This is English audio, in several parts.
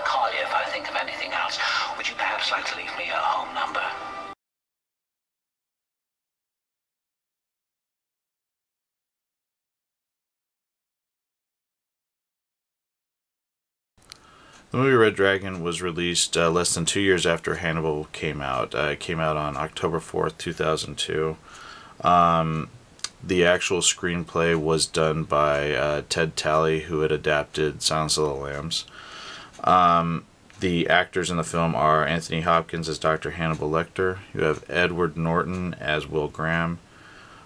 call you if I think of anything else. Would you perhaps like to leave me a home number? The movie Red Dragon was released less than 2 years after Hannibal came out. It came out on October 4th, 2002. The actual screenplay was done by Ted Talley, who had adapted Silence of the Lambs. The actors in the film are Anthony Hopkins as Dr. Hannibal Lecter. You have Edward Norton as Will Graham.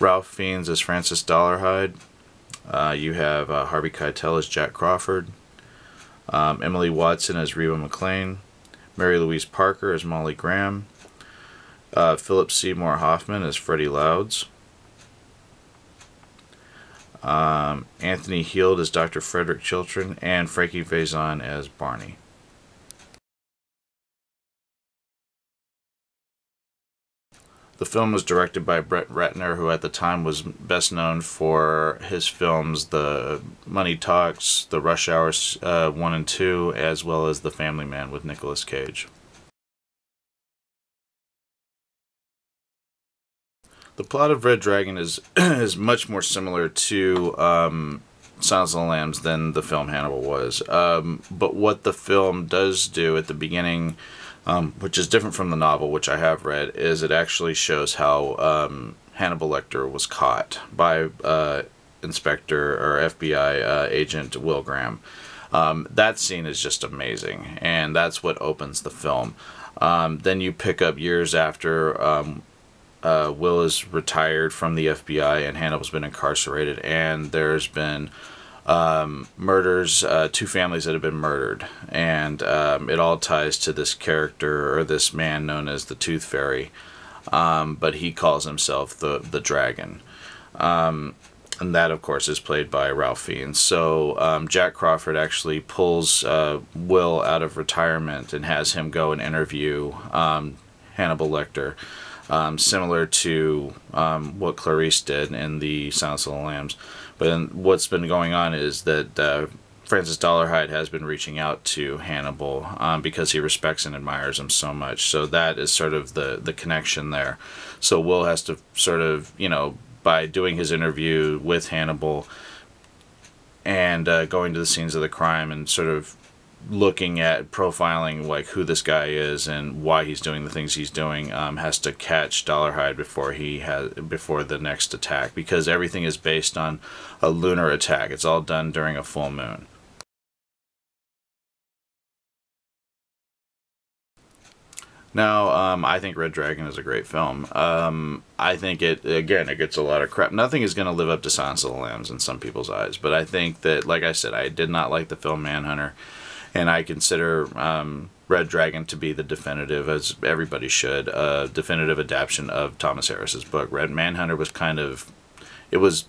Ralph Fiennes as Francis Dollarhide. You have Harvey Keitel as Jack Crawford. Emily Watson as Reba McClane, Mary Louise Parker as Molly Graham, Philip Seymour Hoffman as Freddie Louds, Anthony Heald as Dr. Frederick Chiltern, and Frankie Faison as Barney. The film was directed by Brett Ratner, who at the time was best known for his films The Money Talks, The Rush Hour 1 and 2, as well as The Family Man with Nicolas Cage. The plot of Red Dragon is much more similar to Silence of the Lambs than the film Hannibal was. But what the film does do at the beginning, which is different from the novel, which I have read, is it actually shows how Hannibal Lecter was caught by Inspector or FBI agent Will Graham. That scene is just amazing, and that's what opens the film. Then you pick up years after Will is retired from the FBI and Hannibal's been incarcerated, and there's been murders, 2 families that have been murdered, and it all ties to this character, or this man known as the Tooth Fairy, but he calls himself the Dragon, and that of course is played by Ralph Fiennes. So Jack Crawford actually pulls Will out of retirement and has him go and interview Hannibal Lecter, similar to what Clarice did in the Silence of the Lambs. But what's been going on is that Francis Dollarhide has been reaching out to Hannibal because he respects and admires him so much. So that is sort of the connection there. So Will has to sort of, by doing his interview with Hannibal and going to the scenes of the crime and sort of looking at profiling like who this guy is and why he's doing the things he's doing, has to catch Dollarhide before the next attack, because everything is based on a lunar attack. It's all done during a full moon. Now, I think Red Dragon is a great film. I think it gets a lot of crap. Nothing is going to live up to Silence of the Lambs in some people's eyes, but I think that, like I said, I did not like the film Manhunter. And I consider Red Dragon to be the definitive, as everybody should, definitive adaptation of Thomas Harris's book. Red Manhunter was kind of,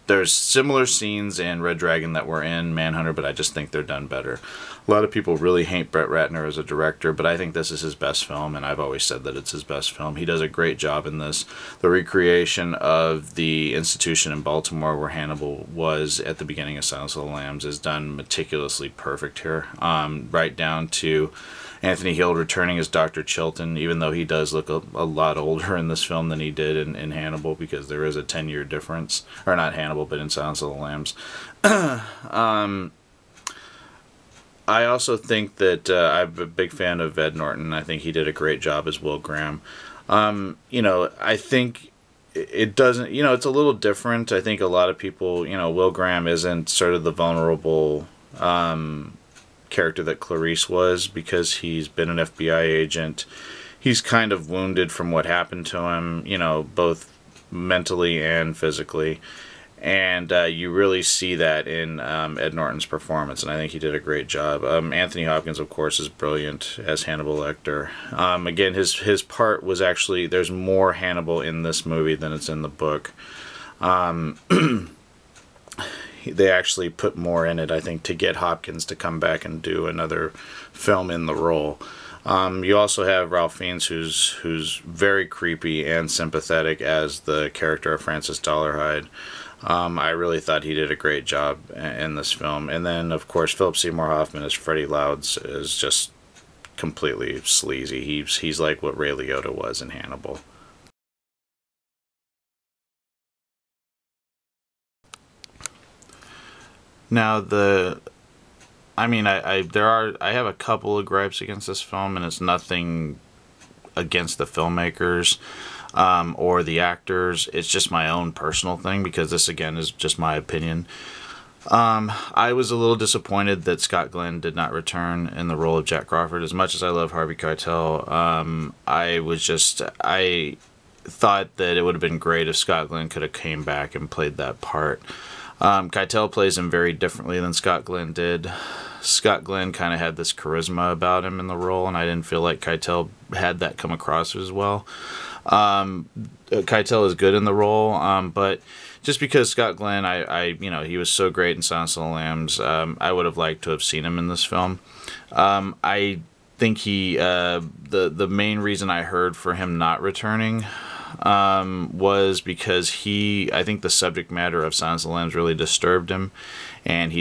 there's similar scenes in Red Dragon that were in Manhunter, but I just think they're done better. A lot of people really hate Brett Ratner as a director, but I think this is his best film, and I've always said that it's his best film. He does a great job in this. The recreation of the institution in Baltimore where Hannibal was at the beginning of Silence of the Lambs is done meticulously perfect here, right down to Anthony Heald returning as Dr. Chilton, even though he does look a lot older in this film than he did in Hannibal, because there is a 10-year difference. Or not Hannibal, but in Silence of the Lambs. I also think that I'm a big fan of Ed Norton. I think he did a great job as Will Graham. I think it doesn't, it's a little different. I think a lot of people, Will Graham isn't sort of the vulnerable character that Clarice was, because he's been an FBI agent. He's kind of wounded from what happened to him, both mentally and physically. And you really see that in Ed Norton's performance, and I think he did a great job. Anthony Hopkins, of course, is brilliant as Hannibal Lecter. Again, his part was actually, there's more Hannibal in this movie than it's in the book. They actually put more in it, I think, to get Hopkins to come back and do another film in the role. You also have Ralph Fiennes, who's very creepy and sympathetic as the character of Francis Dollarhide. I really thought he did a great job in this film. And then, of course, Philip Seymour Hoffman as Freddie Louds is just completely sleazy. He's like what Ray Liotta was in Hannibal. Now I have a couple of gripes against this film, and it's nothing against the filmmakers or the actors. It's just my own personal thing, because this again is just my opinion. I was a little disappointed that Scott Glenn did not return in the role of Jack Crawford. As much as I love Harvey Keitel, I thought that it would have been great if Scott Glenn could have came back and played that part. Keitel plays him very differently than Scott Glenn did. Scott Glenn kind of had this charisma about him in the role, and I didn't feel like Keitel had that come across as well. Keitel is good in the role, but just because Scott Glenn, he was so great in Silence of the Lambs, I would have liked to have seen him in this film. I think the main reason I heard for him not returning was because I think the subject matter of Silence of the Lambs really disturbed him, and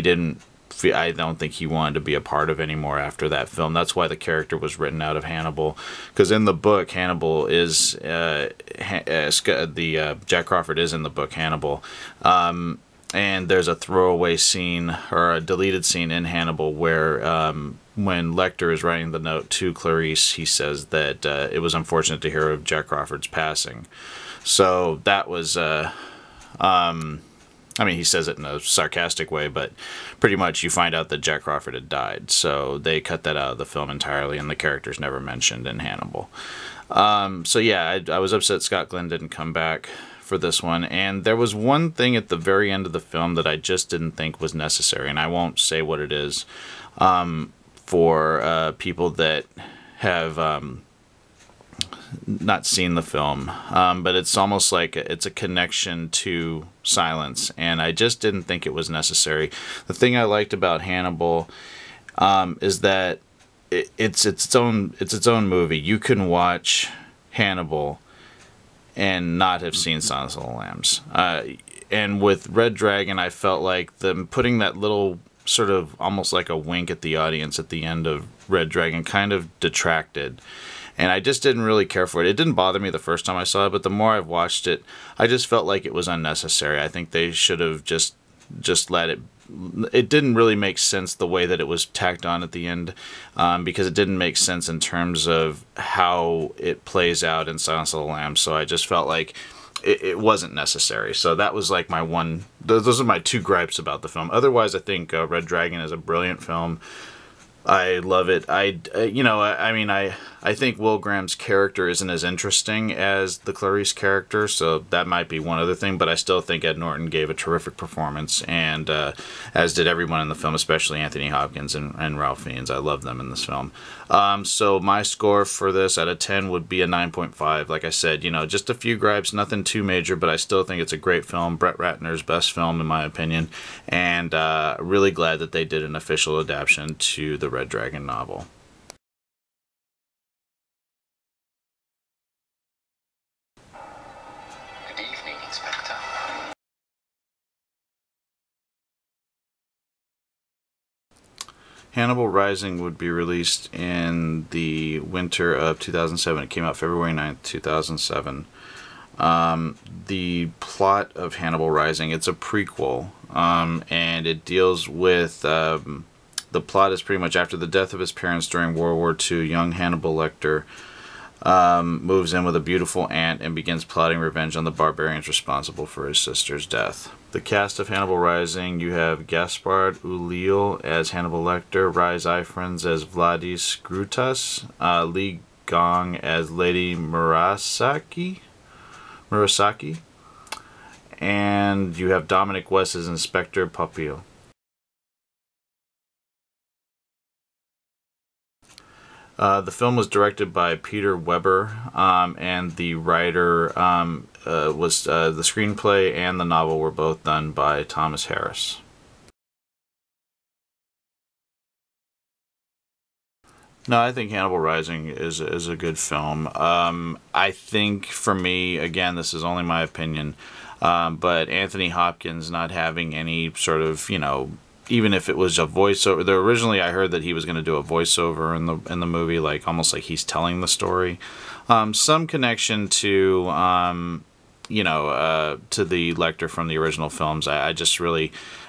I don't think he wanted to be a part of anymore after that film. That's why the character was written out of Hannibal, because in the book, Hannibal is Jack Crawford is in the book Hannibal, and there's a throwaway scene or a deleted scene in Hannibal where when Lecter is writing the note to Clarice, he says that it was unfortunate to hear of Jack Crawford's passing. So that was he says it in a sarcastic way, but pretty much you find out that Jack Crawford had died. So they cut that out of the film entirely, and the character's never mentioned in Hannibal. So yeah, I was upset Scott Glenn didn't come back for this one. And there was one thing at the very end of the film that I just didn't think was necessary, and I won't say what it is for people that have not seen the film, but it's almost like it's a connection to Silence, and I just didn't think it was necessary. The thing I liked about Hannibal is that it's its own movie. You can watch Hannibal and not have seen Silence of the Lambs. And with Red Dragon, I felt like them putting that little sort of almost like a wink at the audience at the end of Red Dragon kind of detracted. And I just didn't really care for it. It didn't bother me the first time I saw it, but the more I've watched it, I just felt like it was unnecessary. I think they should have just let it. It didn't really make sense the way that it was tacked on at the end, because it didn't make sense in terms of how it plays out in Silence of the Lambs. So I just felt like it wasn't necessary. So that was like my one. Those are my two gripes about the film. Otherwise, I think Red Dragon is a brilliant film. I love it. I think Will Graham's character isn't as interesting as the Clarice character, so that might be one other thing, but I still think Ed Norton gave a terrific performance, and as did everyone in the film, especially Anthony Hopkins and Ralph Fiennes. I love them in this film. So my score for this out of 10 would be a 9.5. Like I said, just a few gripes, nothing too major, but I still think it's a great film. Brett Ratner's best film, in my opinion, and really glad that they did an official adaptation to the Red Dragon novel. Good evening, Inspector. Hannibal Rising would be released in the winter of 2007. It came out February 9th, 2007. The plot of Hannibal Rising, it's a prequel, and it deals with... the plot is pretty much after the death of his parents during World War II, young Hannibal Lecter moves in with a beautiful aunt and begins plotting revenge on the barbarians responsible for his sister's death. The cast of Hannibal Rising, you have Gaspard Ulliel as Hannibal Lecter, Rhys Ifans as Vladis Grutas, Lee Gong as Lady Murasaki, and you have Dominic West as Inspector Papio. The film was directed by Peter Weber, and the writer was the screenplay and the novel were both done by Thomas Harris. No, I think Hannibal Rising is a good film. I think for me, again, this is only my opinion, but Anthony Hopkins not having any sort of, even if it was a voiceover. Originally, I heard that he was going to do a voiceover in the movie, like almost like he's telling the story. Some connection to to the Lecter from the original films.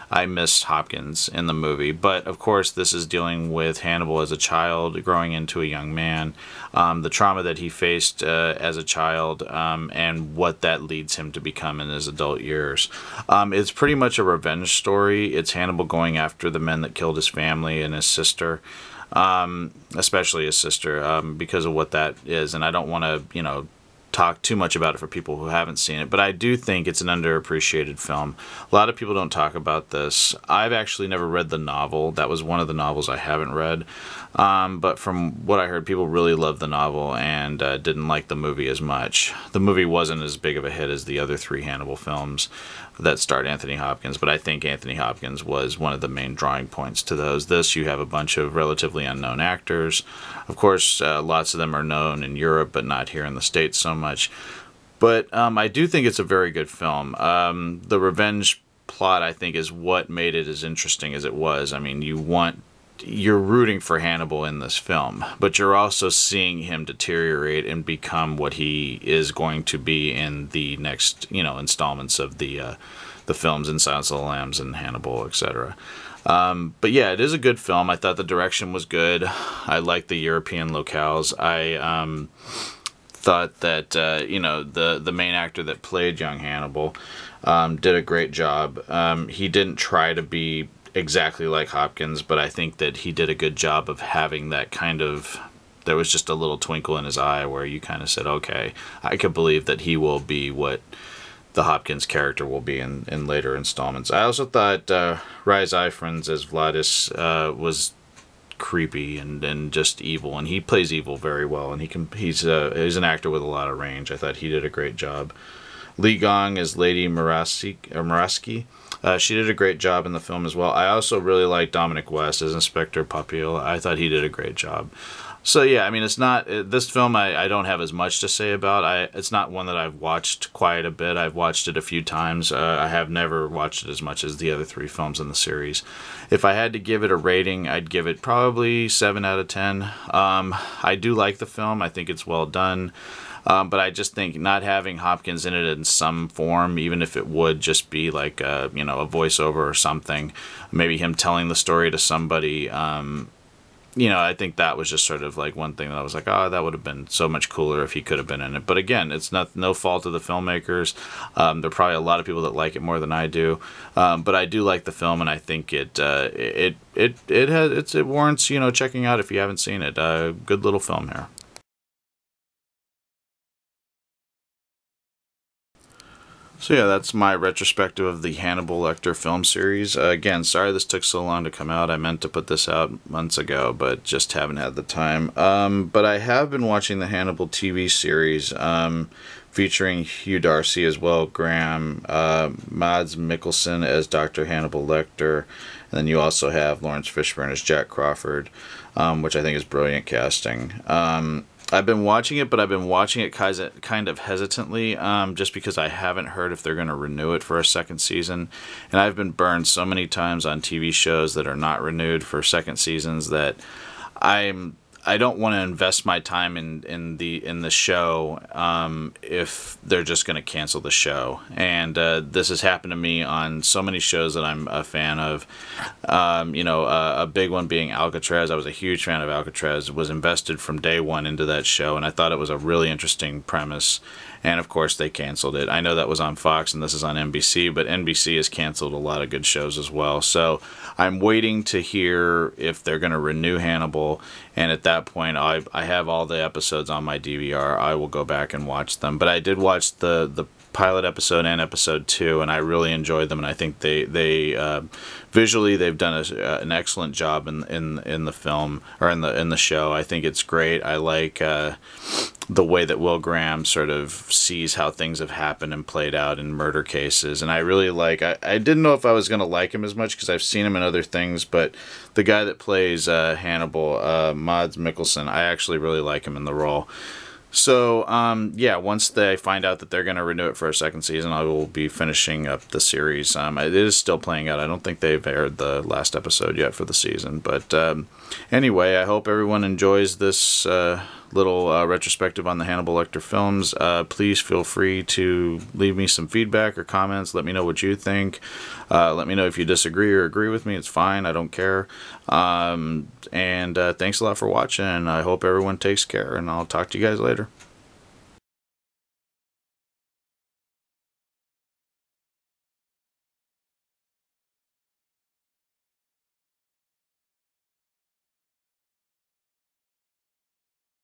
I missed Hopkins in the movie, but of course this is dealing with Hannibal as a child growing into a young man, the trauma that he faced as a child, and what that leads him to become in his adult years. It's pretty much a revenge story. It's Hannibal going after the men that killed his family and his sister, especially his sister, because of what that is. And I don't want to, talk too much about it for people who haven't seen it, but I do think it's an underappreciated film. A lot of people don't talk about this. I've actually never read the novel. That was one of the novels I haven't read, but from what I heard, people really loved the novel and didn't like the movie as much. The movie wasn't as big of a hit as the other three Hannibal films that starred Anthony Hopkins, but I think Anthony Hopkins was one of the main drawing points to those. This, you have a bunch of relatively unknown actors. Of course, lots of them are known in Europe, but not here in the States so much. But I do think it's a very good film. The revenge plot, I think, is what made it as interesting as it was. I mean, you're rooting for Hannibal in this film, but you're also seeing him deteriorate and become what he is going to be in the next, installments of the films in Silence of the Lambs and Hannibal, etc. But yeah, it is a good film. I thought the direction was good. I liked the European locales. I thought that the main actor that played young Hannibal did a great job. He didn't try to be exactly like Hopkins, but I think that he did a good job of having that kind of, there was just a little twinkle in his eye where you kind of said, okay, I could believe that he will be what the Hopkins character will be in later installments. I also thought Rhys Ifans as Vladis was creepy and just evil, and he plays evil very well, and he's an actor with a lot of range. I thought he did a great job. Li Gong as Lady Muraski. She did a great job in the film as well. I also really like Dominic West as Inspector Papil. I thought he did a great job. So yeah, I mean, it's not, this film I don't have as much to say about. It's not one that I've watched quite a bit. I've watched it a few times. I have never watched it as much as the other three films in the series. If I had to give it a rating, I'd give it probably 7 out of 10. I do like the film. I think it's well done. But I just think not having Hopkins in it in some form, even if it would just be like a voiceover or something, maybe him telling the story to somebody, I think that was just sort of like one thing that I was like, oh, that would have been so much cooler if he could have been in it. But again, it's no fault of the filmmakers. There are probably a lot of people that like it more than I do. But I do like the film, and I think it warrants checking out if you haven't seen it. Good little film here. So yeah, that's my retrospective of the Hannibal Lecter film series. Again, sorry this took so long to come out. I meant to put this out months ago, but just haven't had the time. But I have been watching the Hannibal TV series, featuring Hugh Darcy as well, Graham, Mads Mikkelsen as Dr. Hannibal Lecter, and then you also have Lawrence Fishburne as Jack Crawford, which I think is brilliant casting. I've been watching it, but I've been watching it kind of hesitantly, just because I haven't heard if they're going to renew it for a second season. And I've been burned so many times on TV shows that are not renewed for second seasons that I don't want to invest my time in the show if they're just going to cancel the show. And this has happened to me on so many shows that I'm a fan of. A big one being Alcatraz. I was a huge fan of Alcatraz. Was invested from day one into that show, and I thought it was a really interesting premise. And of course they canceled it. I know that was on Fox and this is on NBC, but NBC has canceled a lot of good shows as well. So I'm waiting to hear if they're going to renew Hannibal, and at that point I have all the episodes on my DVR. I will go back and watch them. But I did watch the pilot episode and episode 2, and I really enjoyed them, and I think they visually they've done an excellent job in the film, or in the show. I think it's great. I like the way that Will Graham sort of sees how things have happened and played out in murder cases, and I really like, I didn't know if I was going to like him as much because I've seen him in other things, but the guy that plays Hannibal, Mads Mikkelsen, I actually really like him in the role. So, yeah, once they find out that they're going to renew it for a second season, I will be finishing up the series. It is still playing out. I don't think they've aired the last episode yet for the season. But anyway, I hope everyone enjoys this little retrospective on the Hannibal Lecter films. Please feel free to leave me some feedback or comments. Let me know what you think. Let me know if you disagree or agree with me. It's fine. I don't care. And thanks a lot for watching. I hope everyone takes care, and I'll talk to you guys later.